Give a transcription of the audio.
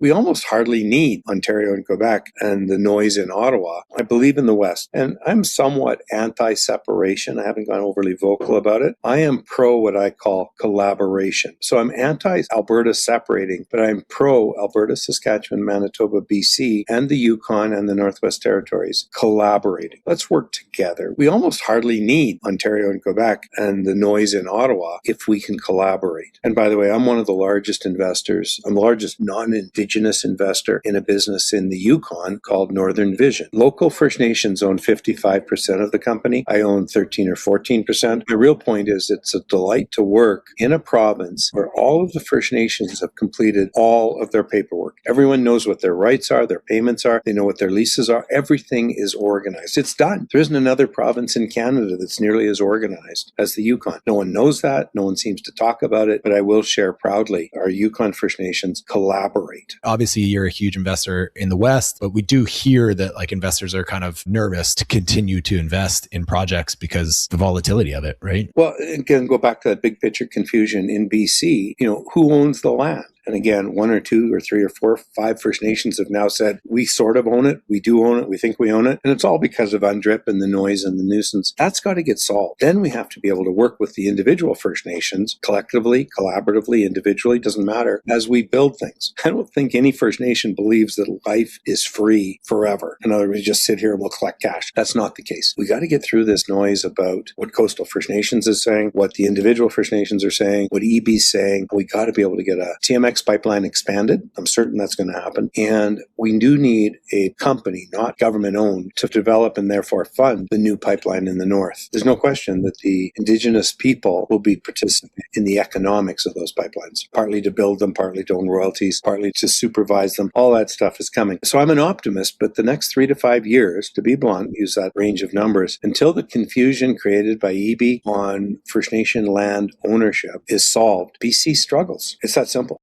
We almost hardly need Ontario and Quebec and the noise in Ottawa. I believe in the West, and I'm somewhat anti-separation. I haven't gone overly vocal about it. I am pro what I call collaboration. So I'm anti-Alberta separating, but I'm pro Alberta, Saskatchewan, Manitoba, BC, and the Yukon and the Northwest Territories collaborating. Let's work together. We almost hardly need Ontario and Quebec and the noise in Ottawa if we can collaborate. And by the way, I'm one of the largest investors. I'm the largest non-Indigenous investor in a business in the Yukon called Northern Vision. Local First Nations own 55% of the company. I own 13 or 14%. My real point is it's a delight to work in a province where all of the First Nations have completed all of their paperwork. Everyone knows what their rights are, their payments are, they know what their leases are. Everything is organized. It's done. There isn't another province in Canada that's nearly as organized as the Yukon. No one knows that. No one seems to talk about it, but I will share proudly our Yukon First Nations collaborate. Obviously, you're a huge investor in the West, but we do hear that like investors are kind of nervous to continue to invest in projects because the volatility of it, right? Well, again, go back to that big picture confusion in BC, who owns the land? And again, one or two or three or four, five First Nations have now said, we sort of own it, we do own it, we think we own it. And it's all because of UNDRIP and the noise and the nuisance. That's got to get solved. Then we have to be able to work with the individual First Nations collectively, collaboratively, individually, doesn't matter, as we build things. I don't think any First Nation believes that life is free forever. In other words, just sit here and we'll collect cash. That's not the case. We got to get through this noise about what Coastal First Nations is saying, what the individual First Nations are saying, what EB's saying. We got to be able to get a TMX pipeline expanded. I'm certain that's going to happen. And we do need a company, not government owned, to develop and therefore fund the new pipeline in the north. There's no question that the Indigenous people will be participating in the economics of those pipelines, partly to build them, partly to own royalties, partly to supervise them. All that stuff is coming. So I'm an optimist, but the next 3 to 5 years, to be blunt, use that range of numbers, until the confusion created by EB on First Nation land ownership is solved, BC struggles. It's that simple.